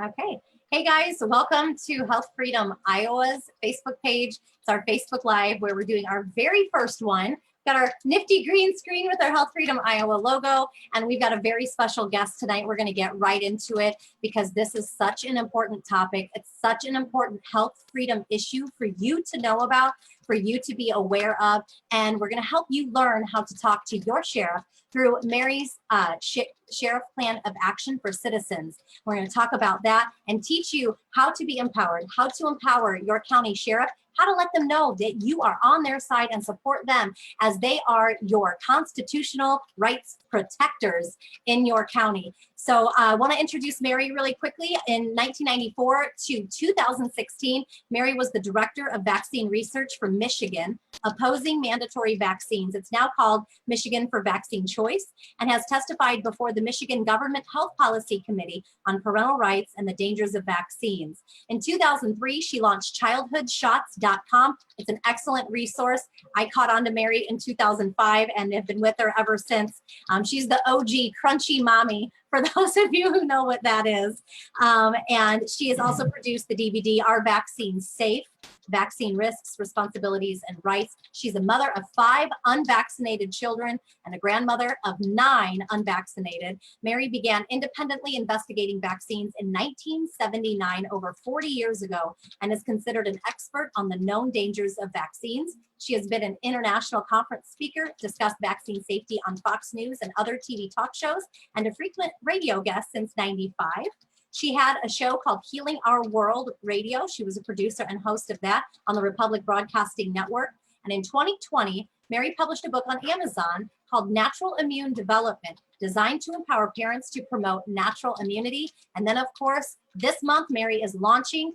Okay. Hey guys, welcome to Health Freedom Iowa's Facebook page. It's our Facebook Live where we're doing our very first one. Got our nifty green screen with our Health Freedom Iowa logo, and we've got a very special guest tonight. We're going to get right into it because this is such an important topic. It's such an important health freedom issue for you to know about, for you to be aware of, and we're going to help you learn how to talk to your sheriff through Mary's Sheriff Plan of Action for Citizens. We're going to talk about that and teach you how to be empowered, how to empower your county sheriff, how to let them know that you are on their side and support them as they are your constitutional rights protectors in your county. So I want to introduce Mary really quickly. In 1994 to 2016, Mary was the director of vaccine research for Michigan, opposing mandatory vaccines. It's now called Michigan for Vaccine Choice, and has testified before the Michigan Government Health Policy Committee on parental rights and the dangers of vaccines. In 2003, she launched childhoodshots.com. It's an excellent resource. I caught on to Mary in 2005 and have been with her ever since. She's the OG crunchy mommy, for those of you who know what that is. And she has also produced the DVD, Are Vaccines Safe? Vaccine Risks, Responsibilities, and Rights. She's a mother of 5 unvaccinated children and a grandmother of 9 unvaccinated. Mary began independently investigating vaccines in 1979, over 40 years ago, and is considered an expert on the known dangers of vaccines. She has been an international conference speaker, discussed vaccine safety on Fox News and other TV talk shows, and a frequent radio guest since '95. She had a show called Healing Our World Radio. She was a producer and host of that on the Republic Broadcasting Network. And in 2020, Mary published a book on Amazon called Natural Immune Development, designed to empower parents to promote natural immunity. And then, of course, this month, Mary is launching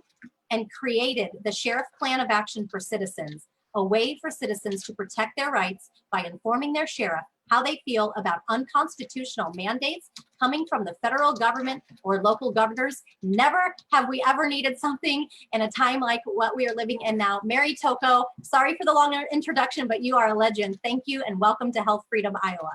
and created the Sheriff Plan of Action for Citizens, a way for citizens to protect their rights by informing their sheriff how they feel about unconstitutional mandates coming from the federal government or local governors. Never have we ever needed something in a time like what we are living in now. Mary Tocco, sorry for the long introduction, but you are a legend. Thank you and welcome to Health Freedom Iowa.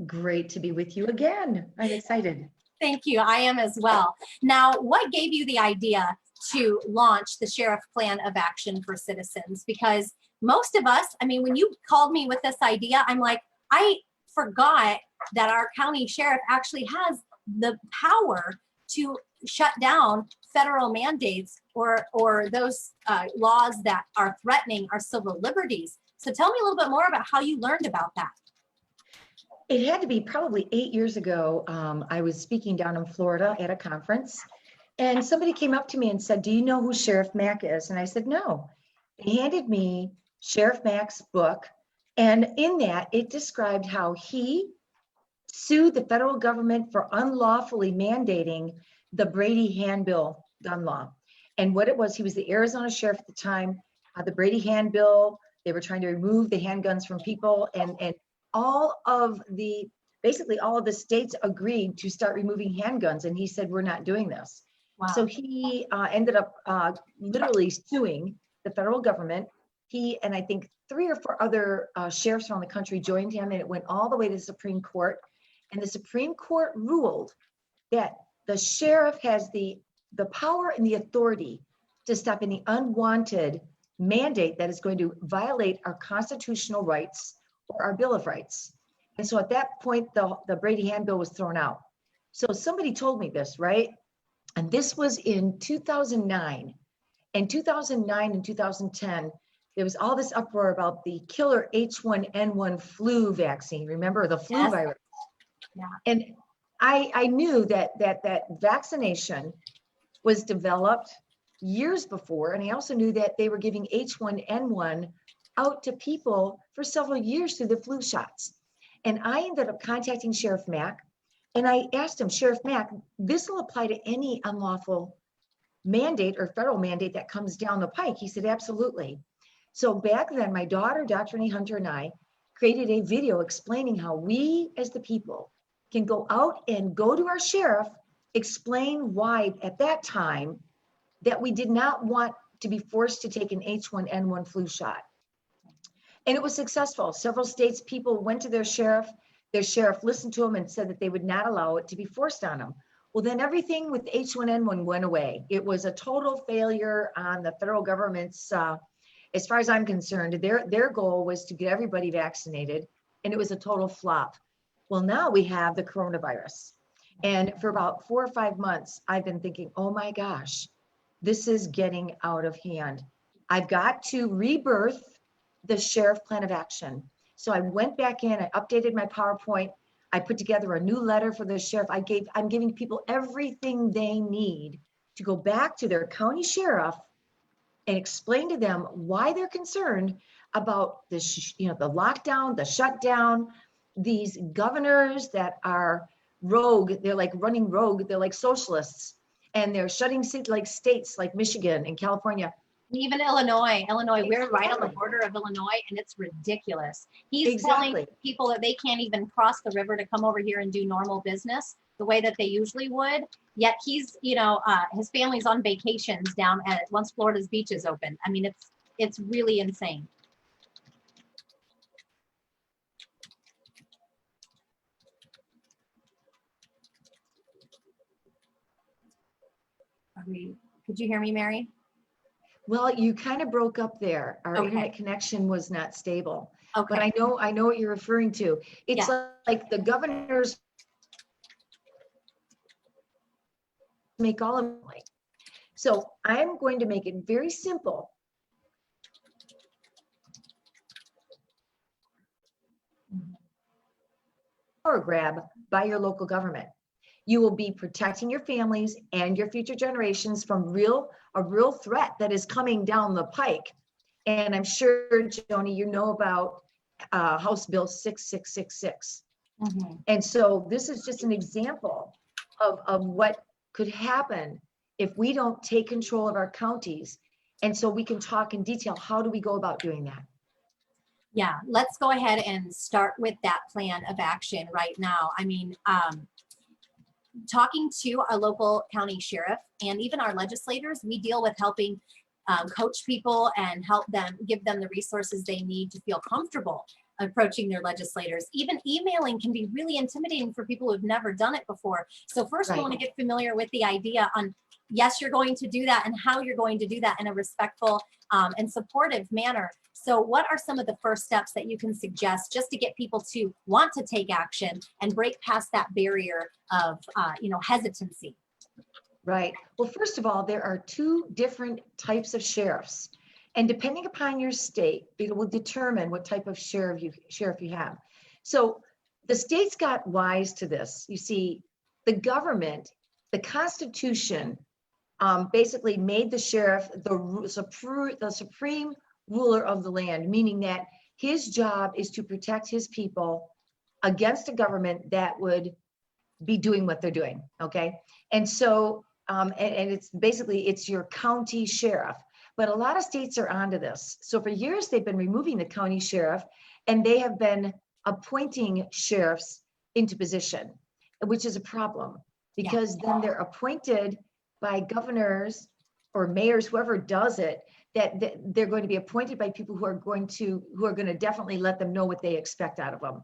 Great to be with you again. I'm excited. Thank you, I am as well. Now, what gave you the idea to launch the Sheriff Plan of Action for Citizens? Because most of us, I mean, when you called me with this idea, I'm like, I forgot that our county sheriff actually has the power to shut down federal mandates or those laws that are threatening our civil liberties. So tell me a little bit more about how you learned about that. It had to be probably 8 years ago. I was speaking down in Florida at a conference, and somebody came up to me and said, "Do you know who Sheriff Mack is?" And I said, "No." They handed me Sheriff Mack's book, and in that, it described how he sued the federal government for unlawfully mandating the Brady handbill gun law. And what it was, he was the Arizona sheriff at the time. The Brady handbill, they were trying to remove the handguns from people, and basically all of the states agreed to start removing handguns, and he said, "We're not doing this." Wow. So he ended up literally suing the federal government. He and I think 3 or 4 other sheriffs around the country joined him, and it went all the way to the Supreme Court. And the Supreme Court ruled that the sheriff has the power and the authority to stop any unwanted mandate that is going to violate our constitutional rights or our Bill of Rights. And so at that point, the Brady handbill was thrown out. So somebody told me this, right? And this was in 2009. In 2009 and 2010, there was all this uproar about the killer H1N1 flu vaccine. Remember the flu virus? Yeah. And I knew that vaccination was developed years before, and I also knew that they were giving H1N1 out to people for several years through the flu shots. And I ended up contacting Sheriff Mack, and I asked him, "Sheriff Mack, this will apply to any unlawful mandate or federal mandate that comes down the pike?" He said, "Absolutely." So back then, my daughter, Dr. Renee Hunter, and I created a video explaining how we as the people can go out and go to our sheriff, explain why at that time that we did not want to be forced to take an H1N1 flu shot. And it was successful. Several states, people went to their sheriff listened to them and said that they would not allow it to be forced on them. Well, then everything with H1N1 went away. It was a total failure on the federal government's, as far as I'm concerned, their goal was to get everybody vaccinated, and it was a total flop. Well, now we have the coronavirus. And for about 4 or 5 months, I've been thinking, oh my gosh, this is getting out of hand. I've got to rebirth the sheriff plan of action. So I went back in, I updated my PowerPoint, I put together a new letter for the sheriff. I'm giving people everything they need to go back to their county sheriff and explain to them why they're concerned about the lockdown, the shutdown, these governors that are rogue. They're like running rogue. They're like socialists, and they're shutting states like Michigan and California. Even Illinois, we're right on the Exactly. border of Illinois, and it's ridiculous. He's Exactly. telling people that they can't even cross the river to come over here and do normal business the way that they usually would. Yet he's, his family's on vacations down at once Florida's beaches open. I mean, it's really insane. Could you hear me, Mary? Well, you kind of broke up there. Our Okay. internet connection was not stable. Okay. But I know what you're referring to. It's like the governors make all of them. So I'm going to make it very simple. Power grab by your local government. You will be protecting your families and your future generations from a real threat that is coming down the pike. And I'm sure, Joni, you know about House Bill 6666. Mm-hmm. And so this is just an example of what could happen if we don't take control of our counties. And so we can talk in detail, how do we go about doing that? Yeah, let's go ahead and start with that plan of action right now. I mean, talking to our local county sheriff and even our legislators, we deal with helping coach people and help them, give them the resources they need to feel comfortable approaching their legislators. Even emailing can be really intimidating for people who've never done it before. So first, we want to get familiar with the idea on, yes, you're going to do that and how you're going to do that in a respectful and supportive manner. So what are some of the first steps that you can suggest just to get people to want to take action and break past that barrier of, hesitancy? Right. Well, first of all, there are 2 different types of sheriffs. And depending upon your state, it will determine what type of sheriff you have. So the states got wise to this. You see, the government, the Constitution, basically made the sheriff the supreme ruler of the land, meaning that his job is to protect his people against a government that would be doing what they're doing. Okay. And so, and it's basically, it's your county sheriff. But a lot of states are onto this. So for years, they've been removing the county sheriff, and they have been appointing sheriffs into position, which is a problem, because then they're appointed by governors or mayors, whoever does it, that they're going to be appointed by people who are going to definitely let them know what they expect out of them.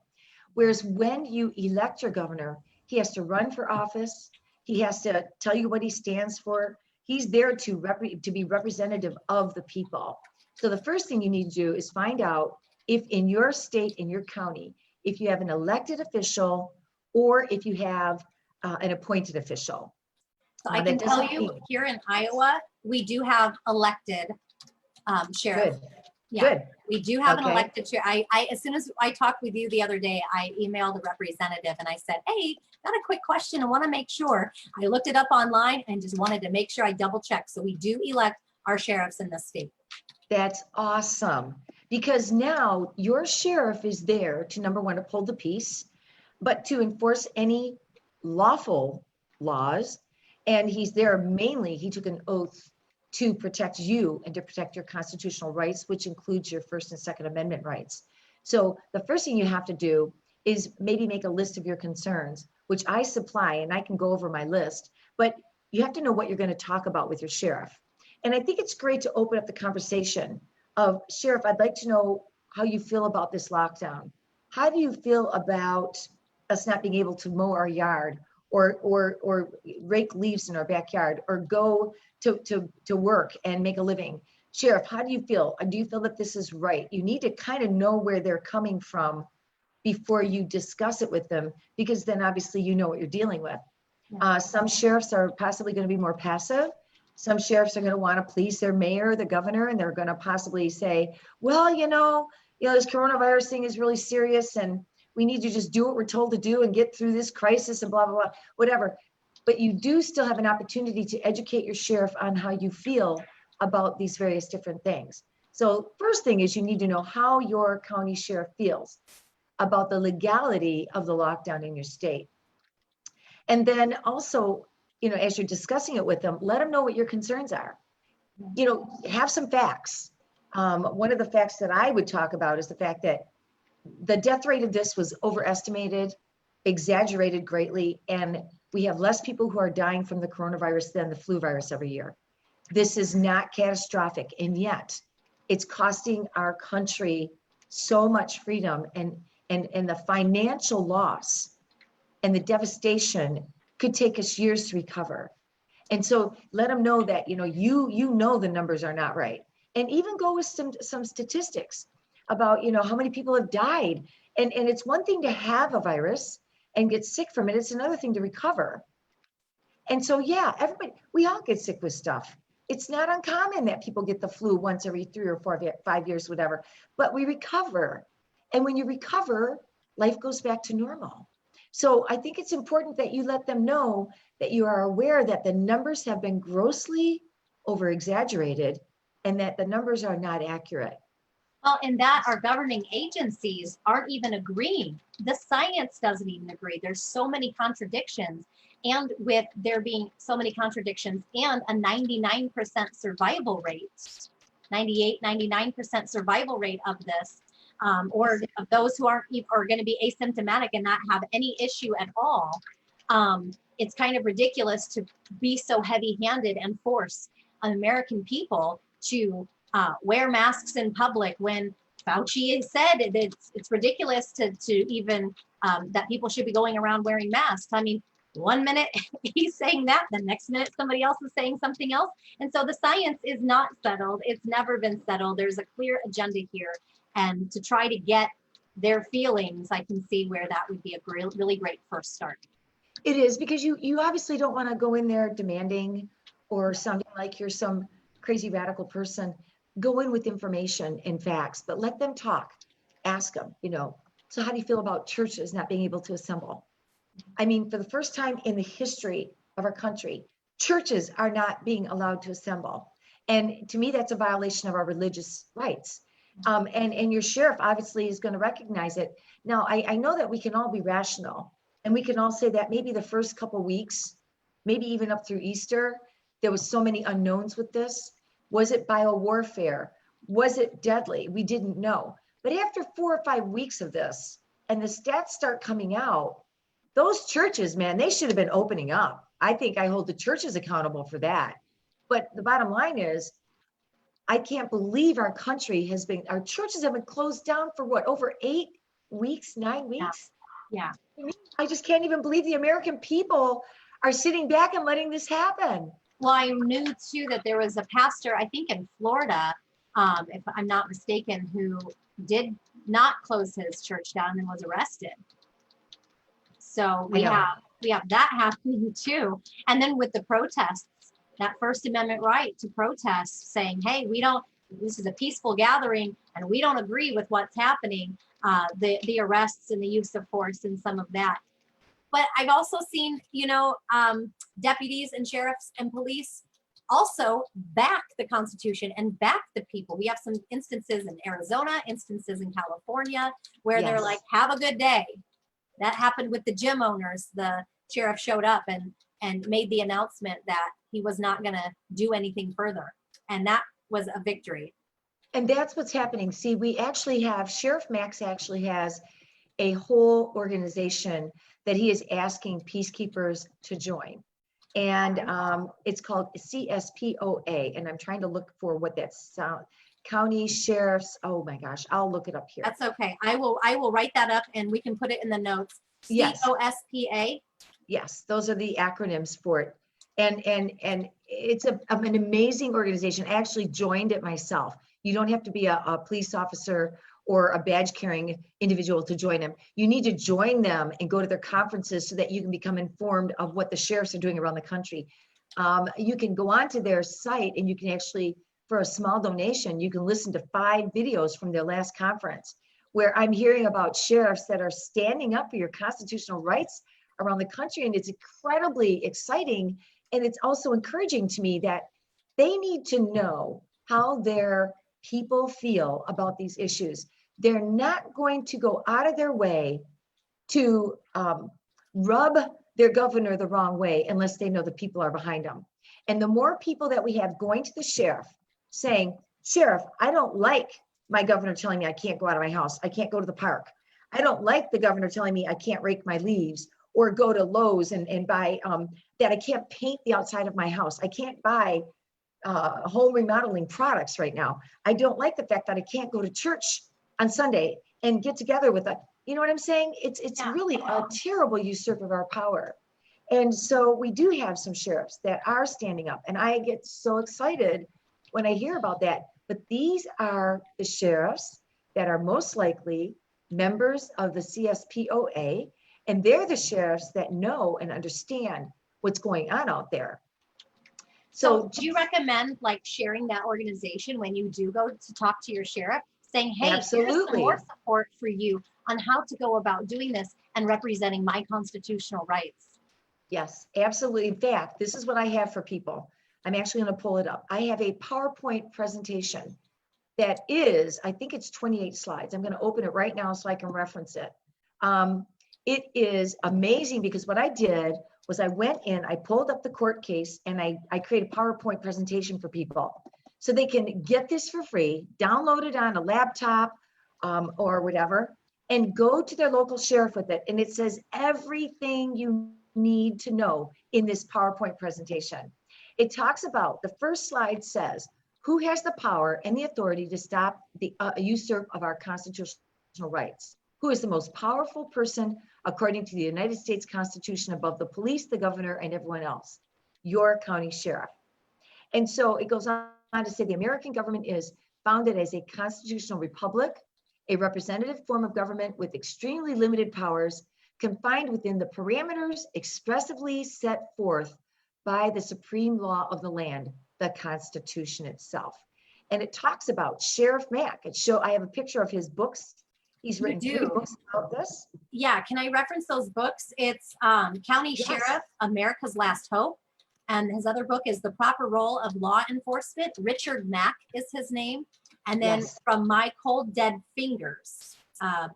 Whereas when you elect your governor, he has to run for office. He has to tell you what he stands for. He's there to be representative of the people. So the first thing you need to do is find out if in your state, in your county, if you have an elected official or if you have an appointed official. So I can tell you here in Iowa, we do have elected sheriff. Good. Yeah, Good. we do have an elected chair. I as soon as I talked with you the other day, I emailed the representative and I said, hey, got a quick question. I want to make sure. I looked it up online and just wanted to make sure I double checked. So we do elect our sheriffs in the state. That's awesome. Because now your sheriff is there to, number one, uphold the peace, but to enforce any lawful laws. And he's there mainly, he took an oath to protect you and to protect your constitutional rights, which includes your First and Second Amendment rights. So the first thing you have to do is maybe make a list of your concerns, which I supply, and I can go over my list, but you have to know what you're going to talk about with your sheriff. And I think it's great to open up the conversation of, Sheriff, I'd like to know how you feel about this lockdown. How do you feel about us not being able to mow our yard or rake leaves in our backyard, or go to work and make a living. Sheriff, how do you feel? Do you feel that this is right? You need to kind of know where they're coming from before you discuss it with them, because then obviously you know what you're dealing with. Some sheriffs are possibly going to be more passive. Some sheriffs are going to want to please their mayor, the governor, and they're going to possibly say, well, this coronavirus thing is really serious and we need to just do what we're told to do and get through this crisis and blah, blah, blah, whatever. But you do still have an opportunity to educate your sheriff on how you feel about these various different things. So first thing is you need to know how your county sheriff feels about the legality of the lockdown in your state. And then also, as you're discussing it with them, let them know what your concerns are. Have some facts. One of the facts that I would talk about is the fact that the death rate of this was overestimated, exaggerated greatly, and we have less people who are dying from the coronavirus than the flu virus every year. This is not catastrophic, and yet it's costing our country so much freedom, and the financial loss and the devastation could take us years to recover. And so let them know that, you know the numbers are not right. And even go with some statistics about, how many people have died. And it's one thing to have a virus and get sick from it. It's another thing to recover. And so, we all get sick with stuff. It's not uncommon that people get the flu once every 3 or 4, 5 years, whatever, but we recover. And when you recover, life goes back to normal. So I think it's important that you let them know that you are aware that the numbers have been grossly over exaggerated and that the numbers are not accurate. Well, and that our governing agencies aren't even agreeing. The science doesn't even agree. There's so many contradictions. And with there being so many contradictions and a 99% survival rate, 98, 99% survival rate of this, or of those who are going to be asymptomatic and not have any issue at all, it's kind of ridiculous to be so heavy-handed and force American people to wear masks in public when Fauci said it's ridiculous to even that people should be going around wearing masks. I mean, one minute he's saying that, the next minute somebody else is saying something else. And so the science is not settled. It's never been settled. There's a clear agenda here. And to try to get their feelings, I can see where that would be a really great first start. It is, because you obviously don't want to go in there demanding or sounding like you're some crazy radical person. Go in with information and facts, but let them talk. Ask them, so how do you feel about churches not being able to assemble? I mean, for the first time in the history of our country, churches are not being allowed to assemble. And to me, that's a violation of our religious rights. And your sheriff obviously is going to recognize it. Now, I know that we can all be rational, and we can all say that maybe the first couple weeks, maybe even up through Easter, there was so many unknowns with this. Was it biowarfare? Was it deadly? We didn't know. But after 4 or 5 weeks of this, and the stats start coming out, those churches, man, they should have been opening up. I think I hold the churches accountable for that. But the bottom line is, I can't believe our churches have been closed down for what, over 8 weeks, 9 weeks? Yeah. I just can't even believe the American people are sitting back and letting this happen. Well, I knew too that there was a pastor, I think in Florida, if I'm not mistaken, who did not close his church down and was arrested. So we have that happening too. And then with the protests, that First Amendment right to protest, saying, hey, this is a peaceful gathering and we don't agree with what's happening, the arrests and the use of force and some of that. But I've also seen, deputies and sheriffs and police also back the Constitution and back the people. We have some instances in Arizona, instances in California, where they're like, have a good day. That happened with the gym owners. The sheriff showed up and made the announcement that he was not going to do anything further. And that was a victory. And that's what's happening. See, Sheriff Max actually has a whole organization that he is asking peacekeepers to join. And it's called CSPOA. And I'm trying to look for what that's county sheriffs. Oh my gosh, I'll look it up here. That's okay. I will write that up and we can put it in the notes. Yes. COSPA. Yes, those are the acronyms for it. And it's an amazing organization. I actually joined it myself. You don't have to be a police officer or a badge carrying individual to join them. You need to join them and go to their conferences so that you can become informed of what the sheriffs are doing around the country. You can go onto their site and you can actually, for a small donation, you can listen to 5 videos from their last conference, where I'm hearing about sheriffs that are standing up for your constitutional rights around the country. And it's incredibly exciting. And it's also encouraging to me that they need to know how their people feel about these issues. They're not going to go out of their way to rub their governor the wrong way unless they know the people are behind them. And the more people that we have going to the sheriff saying, Sheriff, I don't like my governor telling me I can't go out of my house. I can't go to the park. I don't like the governor telling me I can't rake my leaves or go to Lowe's and buy, that I can't paint the outside of my house. I can't buy home remodeling products right now. I don't like the fact that I can't go to church on Sunday and get together with you know what I'm saying? It's really a terrible usurp of our power. And so we do have some sheriffs that are standing up, and I get so excited when I hear about that. But these are the sheriffs that are most likely members of the CSPOA, and they're the sheriffs that know and understand what's going on out there. So do you recommend like sharing that organization when you do go to talk to your sheriff, saying, hey, here's some more support for you on how to go about doing this and representing my constitutional rights? Yes, absolutely. In fact, this is what I have for people. I'm actually going to pull it up. I have a PowerPoint presentation that is, I think it's 28 slides. I'm going to open it right now so I can reference it. It is amazing because what I did was I went in, I pulled up the court case, and I created a PowerPoint presentation for people so they can get this for free, download it on a laptop or whatever, and go to their local sheriff with it. And it says everything you need to know in this PowerPoint presentation. It talks about, the first slide says, who has the power and the authority to stop the usurp of our constitutional rights? Who is the most powerful person according to the United States Constitution above the police, the governor, and everyone else? Your county sheriff. And so it goes on to say the American government is founded as a constitutional republic, a representative form of government with extremely limited powers, confined within the parameters expressively set forth by the supreme law of the land, the Constitution itself. And it talks about Sheriff Mack. I have a picture of his books. He's written 3 books about this. Yeah, can I reference those books? It's County Sheriff, America's Last Hope. And his other book is The Proper Role of Law Enforcement. Richard Mack is his name. And then From My Cold Dead Fingers by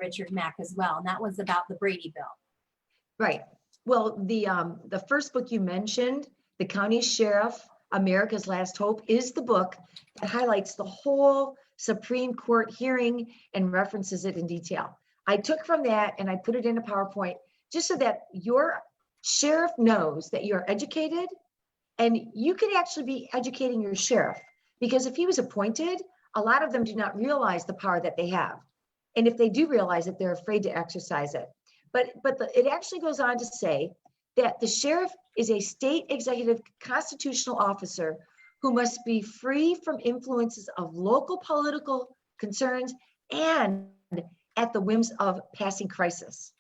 Richard Mack as well. And that was about the Brady Bill. Right. Well, the first book you mentioned, The County Sheriff, America's Last Hope, is the book that highlights the whole Supreme Court hearing and references it in detail. I took from that and I put it in a PowerPoint just so that your sheriff knows that you're educated, and you can actually be educating your sheriff, because if he was appointed, a lot of them do not realize the power that they have. And if they do realize it, they're afraid to exercise it. But it actually goes on to say that the sheriff is a state executive constitutional officer who must be free from influences of local political concerns and at the whims of passing crisis.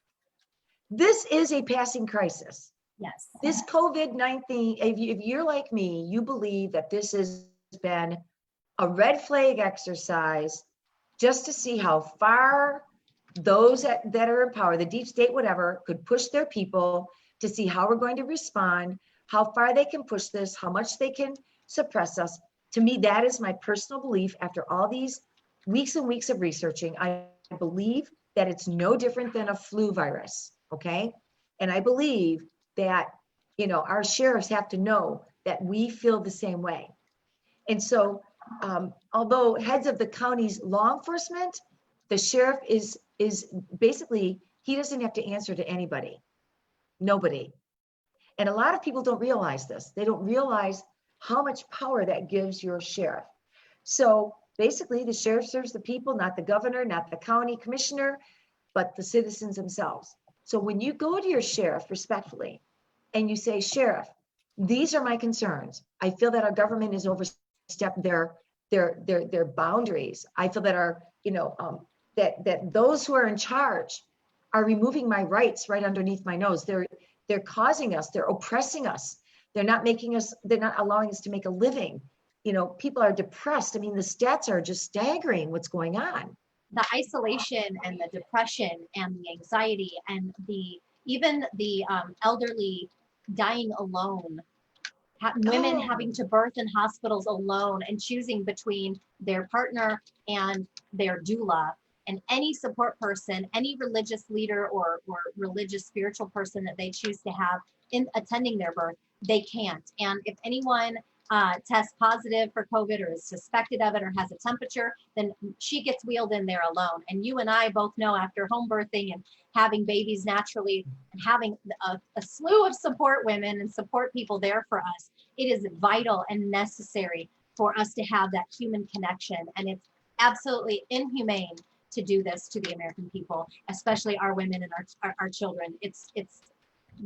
This is a passing crisis. Yes. This COVID-19, if you're like me, you believe that this has been a red flag exercise just to see how far those that are in power, the deep state, whatever, could push their people, to see how we're going to respond, how far they can push this, how much they can suppress us. To me, that is my personal belief after all these weeks and weeks of researching. I believe that it's no different than a flu virus, okay? And I believe that, our sheriffs have to know that we feel the same way. And so, although heads of the county's law enforcement, the sheriff is basically, he doesn't have to answer to anybody, nobody. And a lot of people don't realize this. They don't realize how much power that gives your sheriff. So basically, the sheriff serves the people, not the governor, not the county commissioner, but the citizens themselves. So when you go to your sheriff respectfully and you say, Sheriff, these are my concerns. I feel that our government has overstepped their boundaries. I feel that that those who are in charge are removing my rights right underneath my nose. They're causing us, they're oppressing us. They're not allowing us to make a living. People are depressed. I mean, the stats are just staggering what's going on. The isolation and the depression and the anxiety and even the elderly dying alone, women having to birth in hospitals alone and choosing between their partner and their doula, and any support person, any religious leader or religious spiritual person that they choose to have in attending their birth, they can't. And if anyone tests positive for COVID or is suspected of it or has a temperature, then she gets wheeled in there alone. And you and I both know, after home birthing and having babies naturally and having a slew of support women and support people there for us, it is vital and necessary for us to have that human connection. And it's absolutely inhumane to do this to the American people, especially our women and our children. It's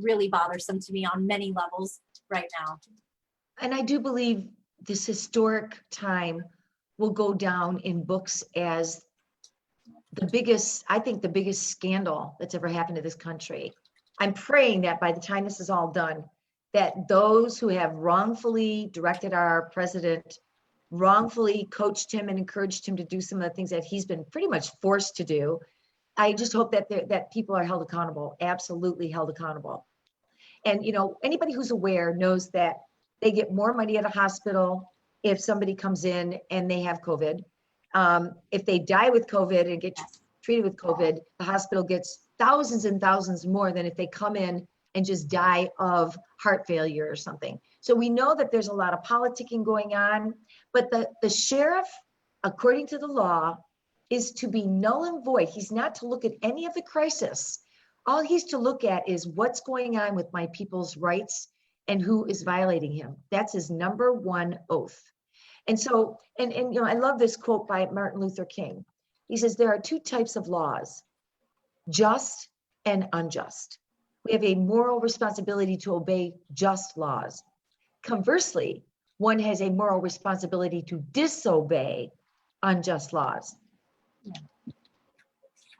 really bothersome to me on many levels right now. And I do believe this historic time will go down in books as the biggest scandal that's ever happened to this country. I'm praying that by the time this is all done, that those who have wrongfully directed our president, wrongfully coached him and encouraged him to do some of the things that he's been pretty much forced to do, I just hope that people are held accountable, absolutely held accountable. And anybody who's aware knows that they get more money at a hospital if somebody comes in and they have COVID. If they die with COVID and get treated with COVID, the hospital gets thousands and thousands more than if they come in and just die of heart failure or something. So we know that there's a lot of politicking going on, but the sheriff, according to the law, is to be null and void. He's not to look at any of the crisis. All he's to look at is what's going on with my people's rights and who is violating him. That's his number one oath. And so, and I love this quote by Martin Luther King. He says, there are two types of laws, just and unjust. We have a moral responsibility to obey just laws. Conversely, one has a moral responsibility to disobey unjust laws. Yeah.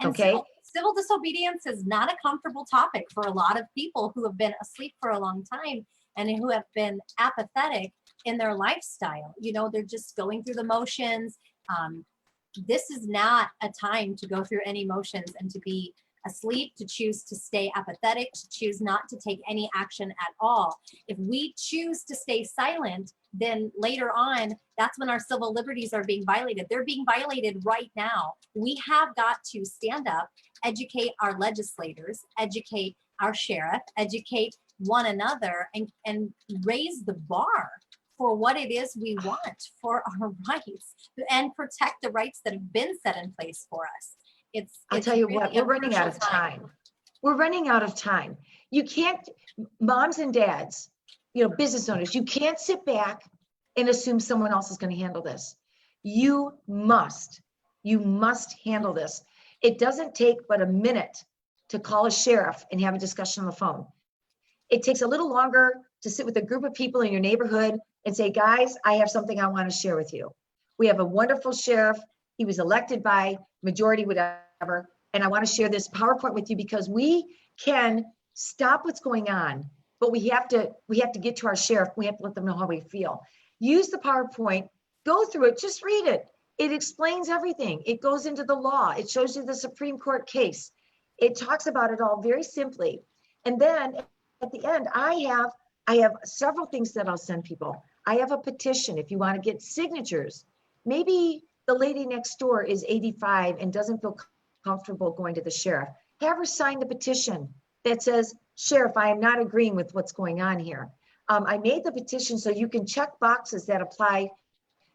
And okay. Civil disobedience is not a comfortable topic for a lot of people who have been asleep for a long time and who have been apathetic in their lifestyle. They're just going through the motions. This is not a time to go through any motions and to be asleep, to choose to stay apathetic, to choose not to take any action at all. If we choose to stay silent, then later on, that's when our civil liberties are being violated. They're being violated right now. We have got to stand up, educate our legislators, educate our sheriff, educate one another, and raise the bar for what it is we want for our rights and protect the rights that have been set in place for us. I'll tell you really what, we're running out of time. We're running out of time. You can't, moms and dads, business owners, you can't sit back and assume someone else is going to handle this. You must handle this. It doesn't take but a minute to call a sheriff and have a discussion on the phone. It takes a little longer to sit with a group of people in your neighborhood and say, guys, I have something I want to share with you. We have a wonderful sheriff. He was elected by majority, whatever. And I want to share this PowerPoint with you because we can stop what's going on, but we have to get to our sheriff. We have to let them know how we feel. Use the PowerPoint, go through it, just read it. It explains everything. It goes into the law. It shows you the Supreme Court case. It talks about it all very simply. And then at the end, I have several things that I'll send people. I have a petition if you want to get signatures. Maybe the lady next door is 85 and doesn't feel comfortable going to the sheriff. Have her sign the petition that says, Sheriff, I am not agreeing with what's going on here. I made the petition so you can check boxes that apply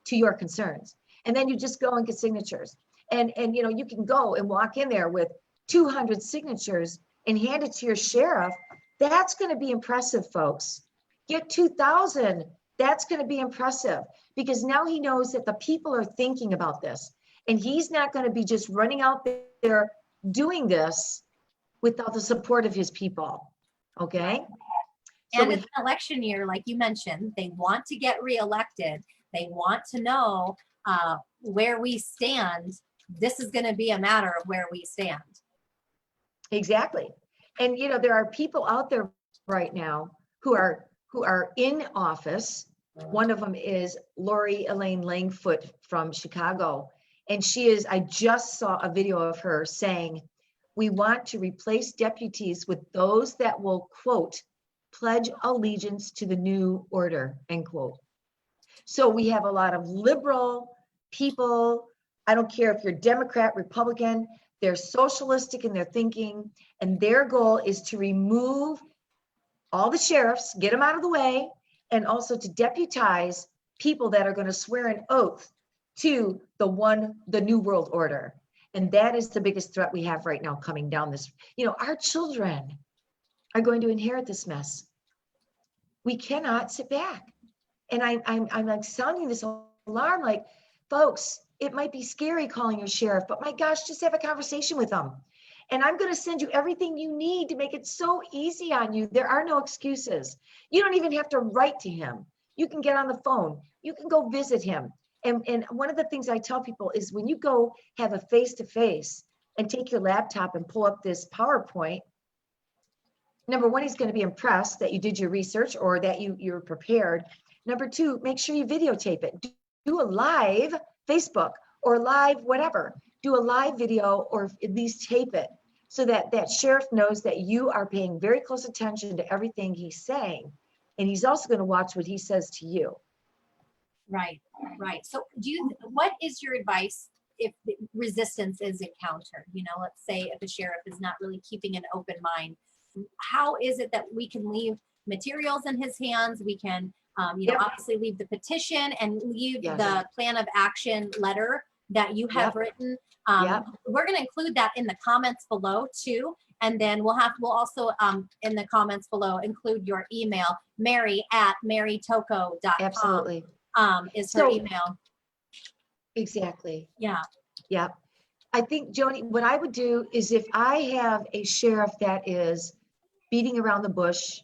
to your concerns. And then you just go and get signatures. And you can go and walk in there with 200 signatures and hand it to your sheriff. That's going to be impressive, folks. Get 2,000. That's going to be impressive because now he knows that the people are thinking about this and he's not going to be just running out there doing this without the support of his people. Okay. So And we, it's an election year, like you mentioned. They want to get reelected. They want to know where we stand. This is going to be a matter of where we stand. exactly. And you know, there are people out there right now who are in office. One of them is Lori Elaine Langfoot from Chicago. And she is, I just saw a video of her saying, we want to replace deputies with those that will, quote, pledge allegiance to the new order, end quote. So we have a lot of liberal people. I don't care if you're Democrat, Republican, they're socialistic in their thinking, and their goal is to remove all the sheriffs, get them out of the way, and also to deputize people that are going to swear an oath to the new world order. And that is the biggest threat we have right now coming down this. You know, our children are going to inherit this mess. We cannot sit back. And I'm like sounding this alarm, like, folks, it might be scary calling your sheriff, but my gosh, just have a conversation with them. And I'm going to send you everything you need to make it so easy on you. There are no excuses. You don't even have to write to him. You can get on the phone. You can go visit him. And one of the things I tell people is when you go have a face-to-face and take your laptop and pull up this PowerPoint, number one, he's going to be impressed that you did your research or that you're prepared. Number two, make sure you videotape it. Do a live Facebook or live whatever. Do a live video or at least tape it so that that sheriff knows that you are paying very close attention to everything he's saying. And he's also going to watch what he says to you. Right, right. So what is your advice if the resistance is encountered? You know, let's say if the sheriff is not really keeping an open mind, how is it that we can leave materials in his hands? We can, obviously leave the petition and leave the plan of action letter that you have written. We're going to include that in the comments below too. And then we'll also in the comments below include your email, mary@marytocco.com. Absolutely. Is her email. Exactly. Yeah. Yeah. I think, Joni, what I would do is if I have a sheriff that is beating around the bush,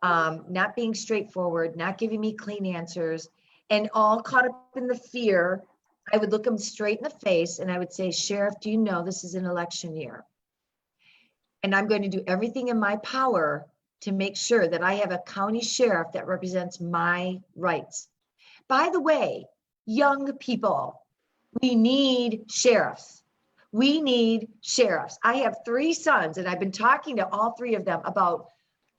not being straightforward, not giving me clean answers, and all caught up in the fear, I would look him straight in the face and I would say, Sheriff, do you know this is an election year? And I'm going to do everything in my power to make sure that I have a county sheriff that represents my rights. By the way, young people, we need sheriffs. We need sheriffs. I have 3 sons and I've been talking to all 3 of them about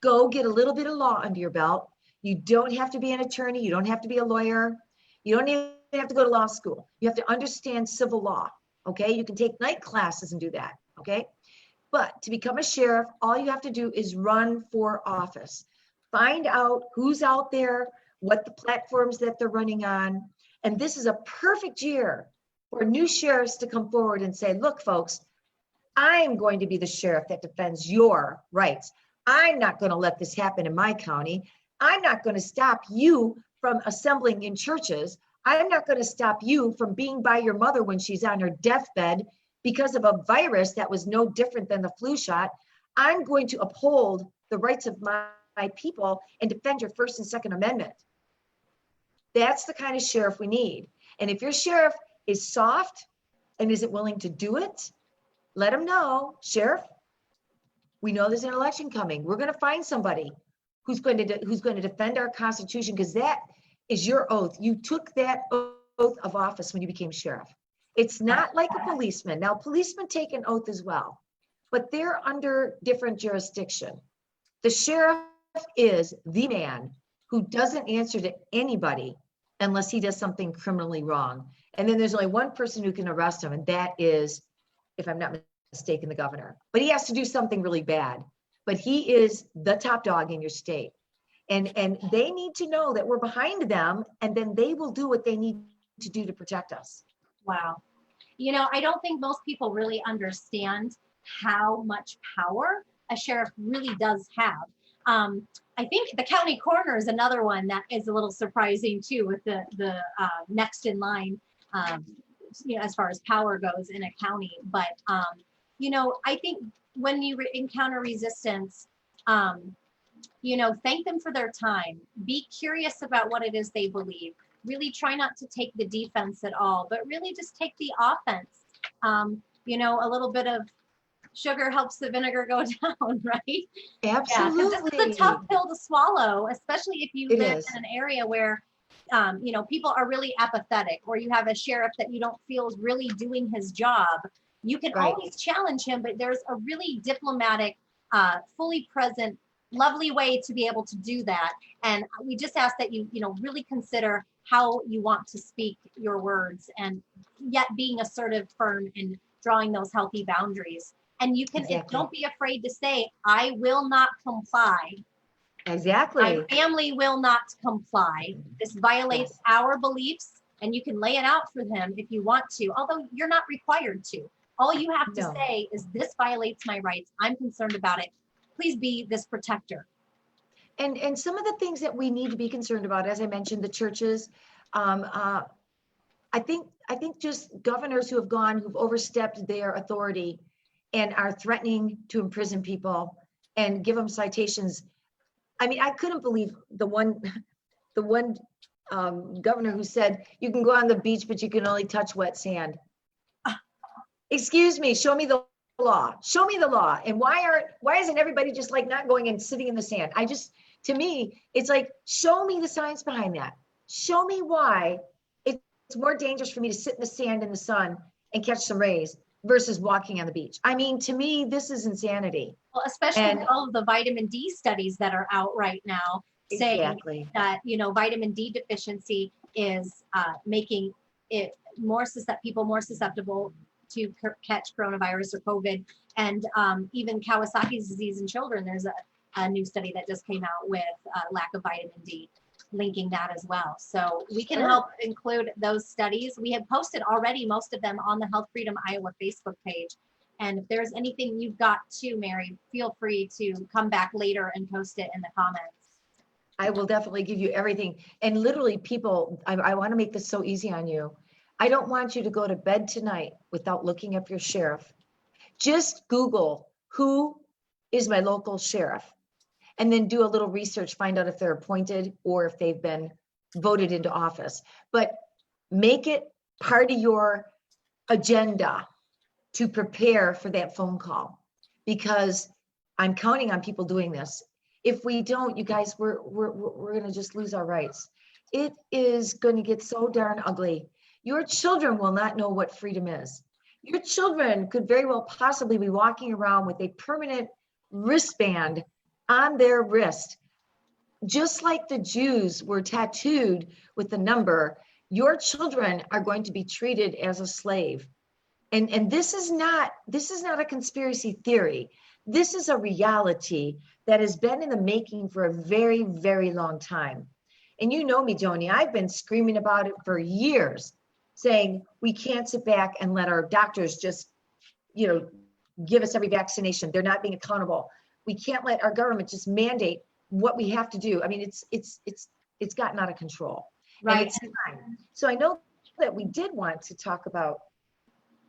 go get a little bit of law under your belt. You don't have to be an attorney. You don't have to be a lawyer. You don't even have to go to law school. You have to understand civil law. Okay. You can take night classes and do that. Okay. But to become a sheriff, all you have to do is run for office. Find out who's out there, what the platforms that they're running on. And this is a perfect year for new sheriffs to come forward and say, look, folks, I'm going to be the sheriff that defends your rights. I'm not going to let this happen in my county. I'm not going to stop you from assembling in churches. I'm not going to stop you from being by your mother when she's on her deathbed because of a virus that was no different than the flu shot. I'm going to uphold the rights of my people and defend your First and Second Amendment. That's the kind of sheriff we need. And if your sheriff is soft and isn't willing to do it, let him know, Sheriff, we know there's an election coming. We're going to find somebody who's going to defend our Constitution, because that is your oath. You took that oath of office when you became sheriff. It's not like a policeman. Now, policemen take an oath as well, but they're under different jurisdiction. The sheriff is the man who doesn't answer to anybody unless he does something criminally wrong. And then there's only one person who can arrest him, and that is, if I'm not mistaken, the governor. But he has to do something really bad. But he is the top dog in your state. And they need to know that we're behind them, and then they will do what they need to do to protect us. Wow. You know, I don't think most people really understand how much power a sheriff really does have. I think the county coroner is another one that is a little surprising too, with the next in line, as far as power goes in a county. But I think when you encounter resistance, thank them for their time. Be curious about what it is they believe. Really try not to take the defense at all, but really just take the offense. A little bit of sugar helps the vinegar go down, right? Yeah, because this is a tough Absolutely. pill to swallow, especially if you It live is. in an area where, people are really apathetic, or you have a sheriff that you don't feel is really doing his job. You can Right. always challenge him, but there's a really diplomatic, fully present, lovely way to be able to do that. And we just ask that you really consider how you want to speak your words, and yet being assertive, firm, and drawing those healthy boundaries. And Exactly. don't be afraid to say, I will not comply. My Exactly. family will not comply. This violates Yes. our beliefs, and you can lay it out for them if you want to, although you're not required to. All you have to No. say is, this violates my rights. I'm concerned about it. Please be this protector. And some of the things that we need to be concerned about, as I mentioned, the churches, um, uh, I think just governors who've overstepped their authority and are threatening to imprison people and give them citations. I mean, I couldn't believe the one governor who said you can go on the beach, but you can only touch wet sand. Excuse me, show me the law. Show me the law. And why isn't everybody just like not going and sitting in the sand? To me, it's like, show me the science behind that. Show me why it's more dangerous for me to sit in the sand in the sun and catch some rays versus walking on the beach. I mean, to me, this is insanity. Well, especially And with all of the vitamin D studies that are out right now, saying exactly, that vitamin D deficiency is making it people more susceptible to catch coronavirus or COVID, and even Kawasaki's disease in children. There's a new study that just came out with lack of vitamin D, linking that as well. So we can sure. help include those studies. We have posted already most of them on the Health Freedom Iowa Facebook page. And if there's anything you've got too, Mary, feel free to come back later and post it in the comments. I will definitely give you everything. And literally, people, I want to make this so easy on you. I don't want you to go to bed tonight without looking up your sheriff. Just Google who is my local sheriff, and then do a little research, find out if they're appointed or if they've been voted into office. But make it part of your agenda to prepare for that phone call, because I'm counting on people doing this. If we don't, you guys, we're going to just lose our rights. It is going to get so darn ugly. Your children will not know what freedom is. Your children could very well possibly be walking around with a permanent wristband on their wrist. Just like the Jews were tattooed with the number, your children are going to be treated as a slave. And this is not a conspiracy theory. This is a reality that has been in the making for a very, very long time. And you know me, Joni, I've been screaming about it for years, saying we can't sit back and let our doctors just, give us every vaccination. They're not being accountable. We can't let our government just mandate what we have to do. I mean, it's gotten out of control. Right. And it's time. So I know that we did want to talk about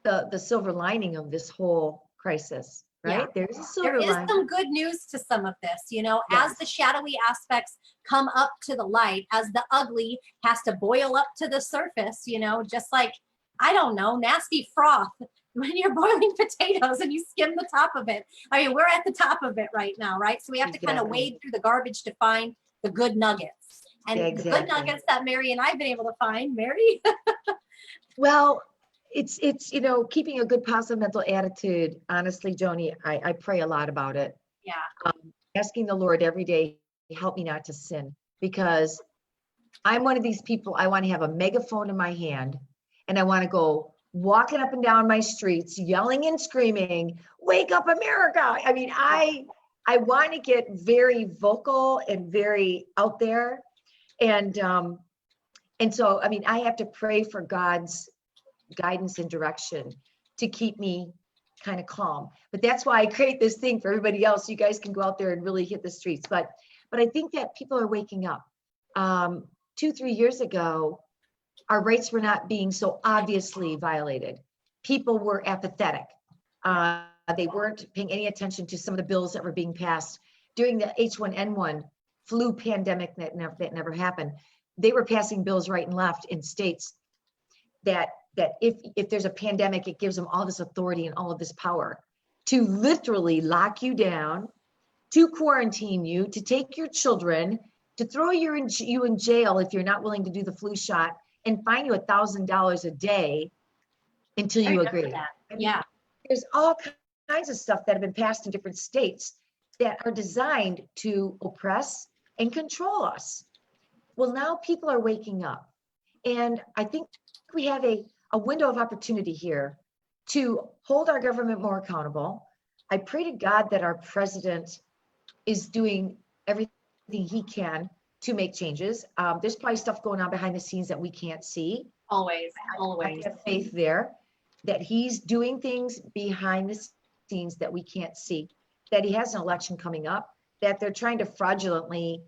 the silver lining of this whole crisis, right? Yeah. There's a silver There is lining. some good news to some of this, Yes. as the shadowy aspects come up to the light, as the ugly has to boil up to the surface, just like, I don't know, nasty froth when you're boiling potatoes and you skim the top of it. I mean, we're at the top of it right now, right? So we have to kind of Exactly. wade through the garbage to find the good nuggets. And the good Exactly. nuggets that Mary and I have been able to find, Mary. Well, it's keeping a good positive mental attitude. Honestly, Joni, I pray a lot about it. Yeah. Asking the Lord every day, help me not to sin, because I'm one of these people. I want to have a megaphone in my hand, and I want to go walking up and down my streets, yelling and screaming, "Wake up, America!" I mean, I want to get very vocal and very out there, and so I mean, I have to pray for God's guidance and direction to keep me kind of calm. But that's why I create this thing for everybody else. You guys can go out there and really hit the streets. But I think that people are waking up. 2-3 years ago, our rights were not being so obviously violated. People were apathetic. They weren't paying any attention to some of the bills that were being passed during the H1N1 flu pandemic that never happened. They were passing bills right and left in states that if there's a pandemic, it gives them all this authority and all of this power to literally lock you down, to quarantine you, to take your children, to throw you in jail if you're not willing to do the flu shot, and fine you $1,000 a day until you agree. That. I mean, Yeah. there's all kinds of stuff that have been passed in different states that are designed to oppress and control us. Well, now people are waking up. And I think we have a window of opportunity here to hold our government more accountable. I pray to God that our president is doing everything he can to make changes. There's probably stuff going on behind the scenes that we can't see. Always. I have faith there that he's doing things behind the scenes that we can't see, that he has an election coming up, that they're trying to fraudulently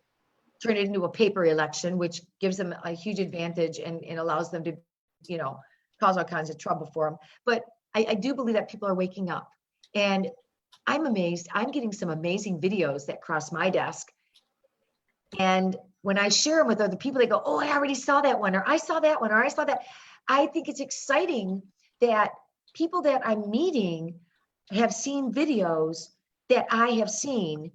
turn it into a paper election, which gives them a huge advantage and allows them to, cause all kinds of trouble for them. But I do believe that people are waking up, and I'm amazed. I'm getting some amazing videos that cross my desk. And when I share them with other people, they go, "Oh, I already saw that one," or "I saw that one," or "I saw that." I think it's exciting that people that I'm meeting have seen videos that I have seen.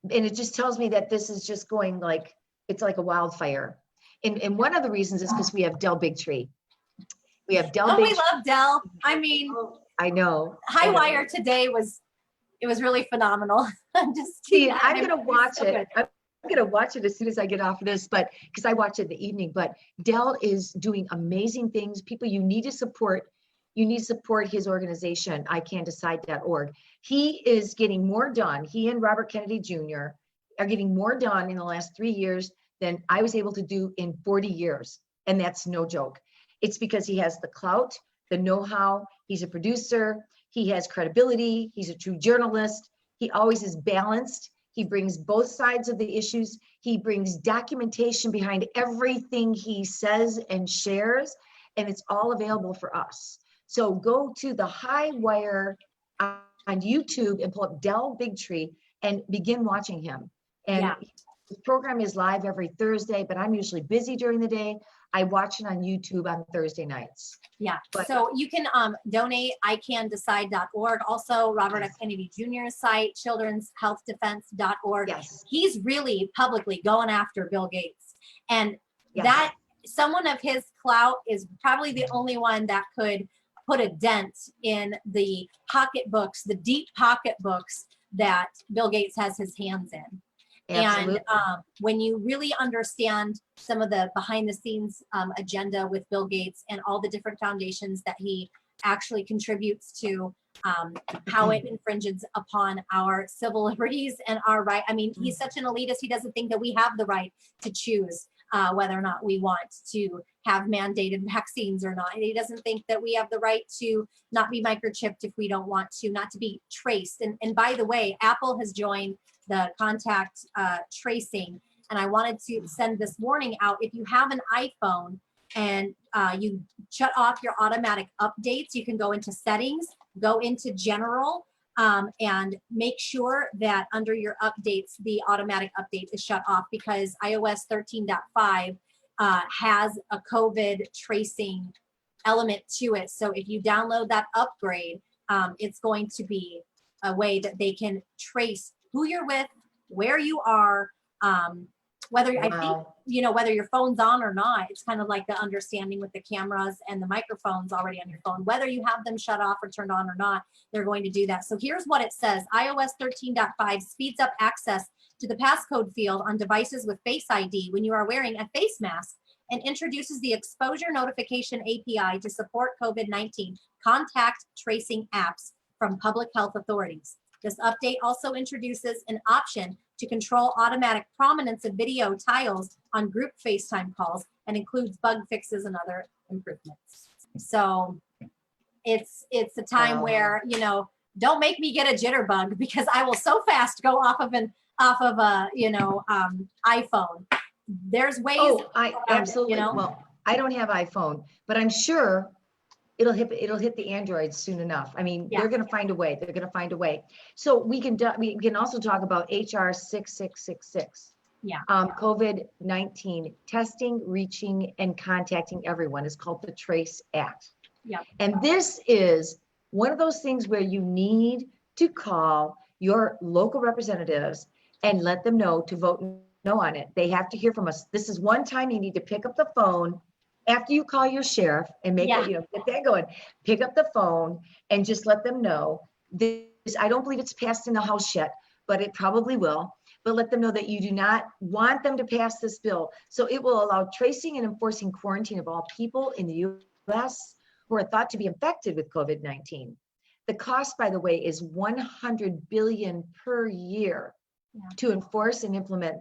And it just tells me that this is just going like, it's like a wildfire. And one of the reasons is because we have Del Bigtree. We have Del Oh, we Bigtree. love Dell. I mean, I know. High Wire today was really phenomenal. Just See, I'm going to watch so it. good. I'm going to watch it as soon as I get off of this, but because I watch it in the evening. But Del is doing amazing things. People, you need to support. You need to support his organization, ICanDecide.org. He is getting more done. He and Robert Kennedy Jr. are getting more done in the last 3 years than I was able to do in 40 years. And that's no joke. It's because he has the clout, the know-how. He's a producer. He has credibility. He's a true journalist. He always is balanced. He brings both sides of the issues. He brings documentation behind everything he says and shares, and it's all available for us. So go to the High Wire on YouTube and pull up Del Bigtree and begin watching him. And Yeah. the program is live every Thursday, but I'm usually busy during the day. I watch it on YouTube on Thursday nights. Yeah. But- So you can donate ICanDecide.org. Also, Robert F. Kennedy Jr.'s site, children'shealthdefense.org. Yes. He's really publicly going after Bill Gates. And Yes. that someone of his clout is probably the only one that could put a dent in the pocketbooks, the deep pocketbooks that Bill Gates has his hands in. Absolutely. And when you really understand some of the behind the scenes agenda with Bill Gates and all the different foundations that he actually contributes to, how it infringes upon our civil liberties and our right. I mean, he's such an elitist. He doesn't think that we have the right to choose whether or not we want to have mandated vaccines or not. He doesn't think that we have the right to not be microchipped if we don't want to, not to be traced. And by the way, Apple has joined the contact tracing. And I wanted to send this warning out. If you have an iPhone and you shut off your automatic updates, you can go into settings, go into general, and make sure that under your updates, the automatic update is shut off, because iOS 13.5 has a COVID tracing element to it. So if you download that upgrade, it's going to be a way that they can trace who you're with, where you are, whether I think, whether your phone's on or not. It's kind of like the understanding with the cameras and the microphones already on your phone, whether you have them shut off or turned on or not, they're going to do that. So here's what it says. iOS 13.5 speeds up access to the passcode field on devices with Face ID when you are wearing a face mask, and introduces the exposure notification API to support COVID-19 contact tracing apps from public health authorities. This update also introduces an option to control automatic prominence of video tiles on group FaceTime calls, and includes bug fixes and other improvements. So it's a time where, don't make me get a jitterbug, because I will so fast go off of a iPhone. There's ways. Oh, I absolutely. Well, I don't have iPhone, but I'm sure it'll hit the Androids soon enough. I mean, Yeah. they're going to find a way. They're going to find a way. So we can also talk about HR 6666. Yeah. COVID-19 testing, reaching, and contacting everyone is called the TRACE Act. Yeah. And this is one of those things where you need to call your local representatives and let them know to vote no on it. They have to hear from us. This is one time you need to pick up the phone after you call your sheriff and make it, get that going. Pick up the phone and just let them know this. I don't believe it's passed in the House yet, but it probably will. But let them know that you do not want them to pass this bill. So it will allow tracing and enforcing quarantine of all people in the U.S. who are thought to be infected with COVID-19. The cost, by the way, is $100 billion per year to enforce and implement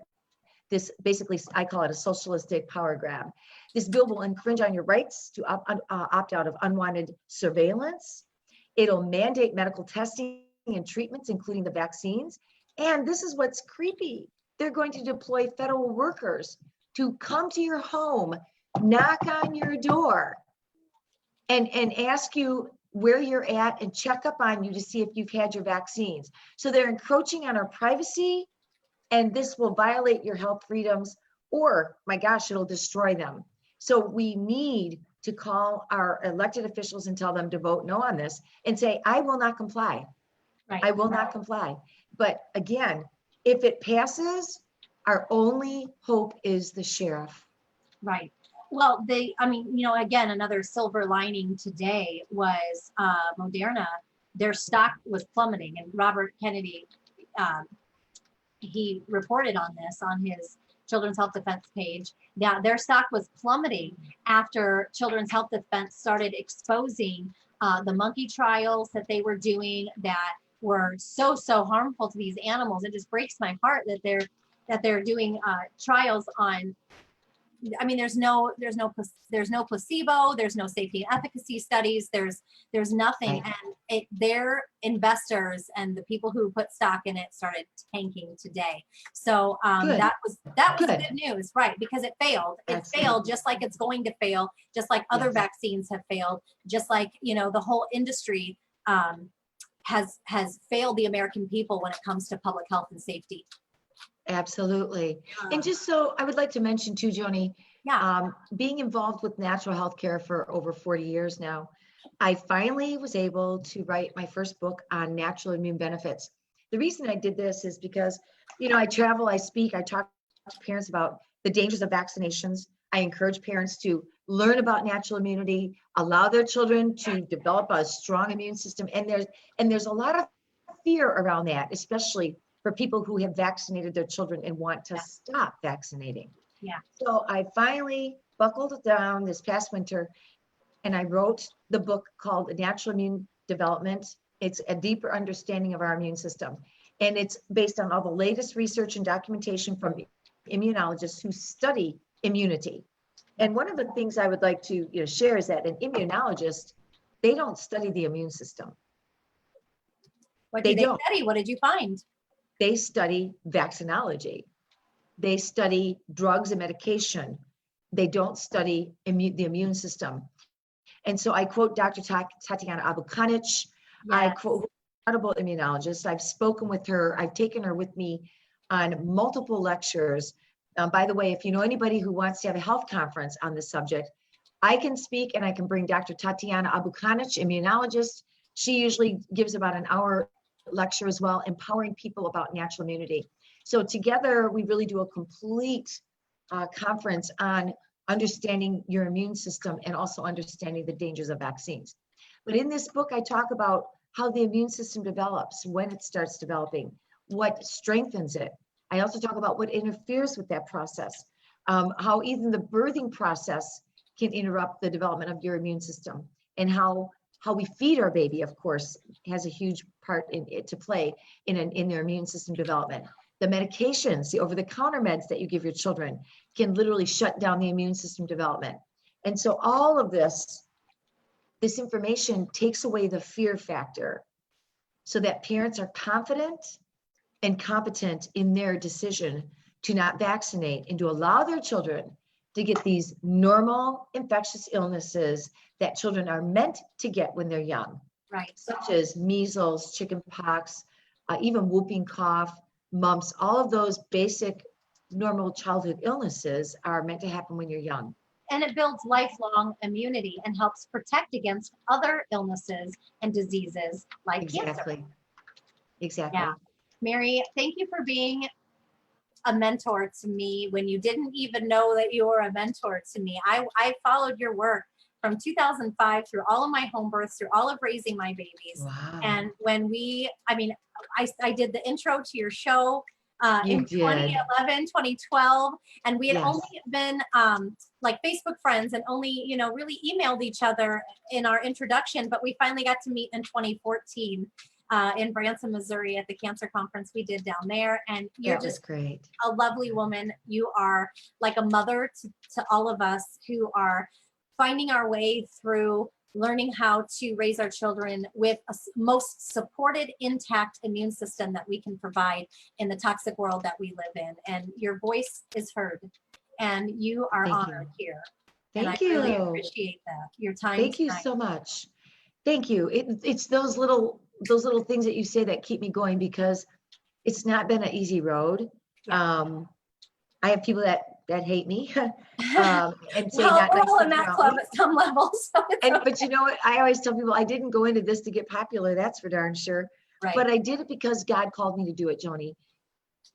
this. Basically, I call it a socialistic power grab. This bill will infringe on your rights to opt out of unwanted surveillance. It'll mandate medical testing and treatments, including the vaccines. And this is what's creepy. They're going to deploy federal workers to come to your home, knock on your door, and ask you where you're at and check up on you to see if you've had your vaccines. So they're encroaching on our privacy, and this will violate your health freedoms, or my gosh, it'll destroy them. So we need to call our elected officials and tell them to vote no on this and say, I will not comply. Right. I will not comply. But again, if it passes, our only hope is the sheriff. Right. Well, again, another silver lining today was Moderna. Their stock was plummeting, and Robert Kennedy, he reported on this on his Children's Health Defense page. That their stock was plummeting after Children's Health Defense started exposing the monkey trials that they were doing that were so harmful to these animals. It just breaks my heart that they're doing trials on. I mean, there's no placebo, there's no safety and efficacy studies, there's nothing. Right. And their investors and the people who put stock in it started tanking today. So that was good news, right? Because it failed. It failed just like it's going to fail, just like other vaccines have failed, just like the whole industry has failed the American people when it comes to public health and safety. Absolutely. And just so I would like to mention too, Joni, being involved with natural health care for over 40 years now, I finally was able to write my first book on natural immune benefits. The reason I did this is because, I travel, I speak, I talk to parents about the dangers of vaccinations. I encourage parents to learn about natural immunity, allow their children to develop a strong immune system. And there's a lot of fear around that, especially for people who have vaccinated their children and want to stop vaccinating. Yeah. So I finally buckled down this past winter and I wrote the book called Natural Immune Development. It's a deeper understanding of our immune system. And it's based on all the latest research and documentation from immunologists who study immunity. And one of the things I would like to share is that an immunologist, they don't study the immune system. What did they study? What did you find? They study vaccinology. They study drugs and medication. They don't study the immune system. And so I quote Dr. Tatiana Abukanic. Yes. I quote incredible immunologist. I've spoken with her. I've taken her with me on multiple lectures. By the way, if you know anybody who wants to have a health conference on this subject, I can speak and I can bring Dr. Tatiana Abukanic, immunologist. She usually gives about an hour lecture as well, empowering people about natural immunity. So together we really do a complete conference on understanding your immune system and also understanding the dangers of vaccines. But in this book, I talk about how the immune system develops, when it starts developing, what strengthens it. I also talk about what interferes with that process, how even the birthing process can interrupt the development of your immune system, and how we feed our baby, of course, has a huge part in it to play in their immune system development. The medications, the over-the-counter meds that you give your children can literally shut down the immune system development. And so all of this information takes away the fear factor so that parents are confident and competent in their decision to not vaccinate and to allow their children to get these normal infectious illnesses that children are meant to get when they're young, Right. such as measles, chicken pox, even whooping cough, mumps. All of those basic normal childhood illnesses are meant to happen when you're young. And it builds lifelong immunity and helps protect against other illnesses and diseases like cancer. Exactly. Yeah. Mary, thank you for being a mentor to me when you didn't even know that you were a mentor to me. I followed your work from 2005 through all of my home births, through all of raising my babies. Wow. And when I did the intro to your show in 2011, 2012, and we had only been like Facebook friends and only, you know, really emailed each other in our introduction, but we finally got to meet in 2014 in Branson, Missouri at the cancer conference we did down there. And you're just great. A lovely woman. You are like a mother to all of us who are finding our way through learning how to raise our children with a most supported, intact immune system that we can provide in the toxic world that we live in. And your voice is heard, and you are honored here. Thank you. And I really appreciate that. Your time. Thank you so much. Thank you. It's those little things that you say that keep me going, because it's not been an easy road. Yeah. I have people that hate me and say well, not we're nice all in things that about club me. at some level. So But you know what? I always tell people I didn't go into this to get popular. That's for darn sure. Right. But I did it because God called me to do it, Joni.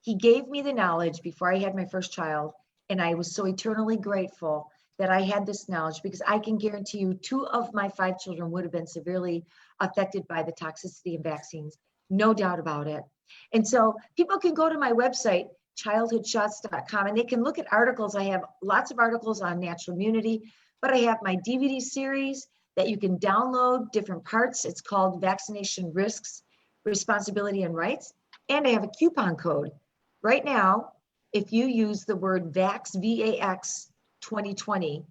He gave me the knowledge before I had my first child, and I was so eternally grateful that I had this knowledge, because I can guarantee you 2 of my 5 children would have been severely affected by the toxicity of vaccines. No doubt about it. And so people can go to my website, childhoodshots.com, and they can look at articles. I have lots of articles on natural immunity, but I have my DVD series that you can download different parts. It's called Vaccination Risks, Responsibility, and Rights. And I have a coupon code. Right now, if you use the word VAX, VAX 2020,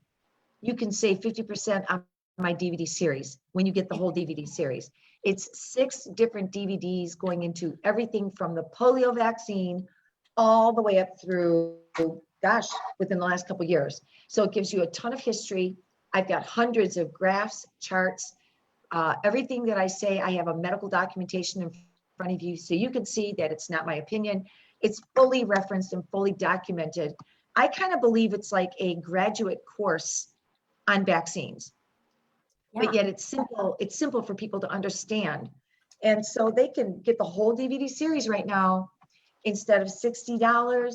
you can save 50% on my DVD series when you get the whole DVD series. It's 6 different DVDs going into everything from the polio vaccine all the way up through, gosh, within the last couple of years. So it gives you a ton of history. I've got hundreds of graphs, charts, everything that I say. I have a medical documentation in front of you, so you can see that it's not my opinion. It's fully referenced and fully documented. I kind of believe it's like a graduate course on vaccines, but yet it's simple for people to understand. And so they can get the whole DVD series right now. Instead of $60,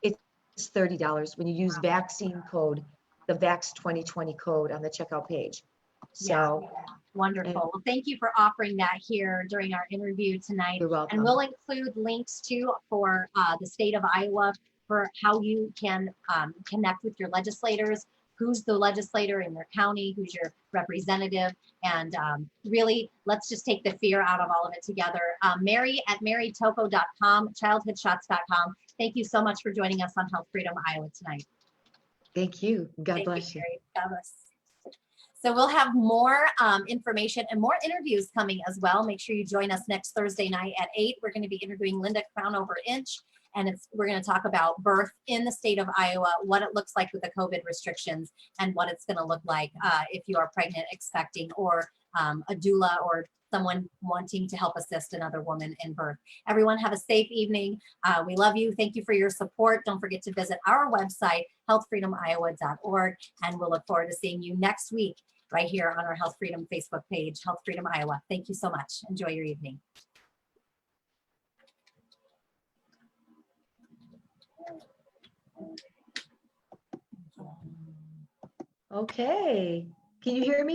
it's $30 when you use vaccine code, the VAX 2020 code on the checkout page. So wonderful. Well, thank you for offering that here during our interview tonight. You're welcome. And we'll include links too for the state of Iowa for how you can connect with your legislators, who's the legislator in your county, who's your representative, and really let's just take the fear out of all of it together. Mary at marytocco.com, childhoodshots.com. Thank you so much for joining us on Health Freedom Iowa tonight. Thank you. God bless you. Mary. God bless. So we'll have more information and more interviews coming as well. Make sure you join us next Thursday night at 8. We're going to be interviewing Linda Crownover-Inch, and we're going to talk about birth in the state of Iowa, what it looks like with the COVID restrictions, and what it's going to look like if you are pregnant, expecting, or a doula or someone wanting to help assist another woman in birth. Everyone have a safe evening. We love you. Thank you for your support. Don't forget to visit our website, healthfreedomiowa.org, and we'll look forward to seeing you next week right here on our Health Freedom Facebook page, Health Freedom Iowa. Thank you so much. Enjoy your evening. Okay. Can you hear me?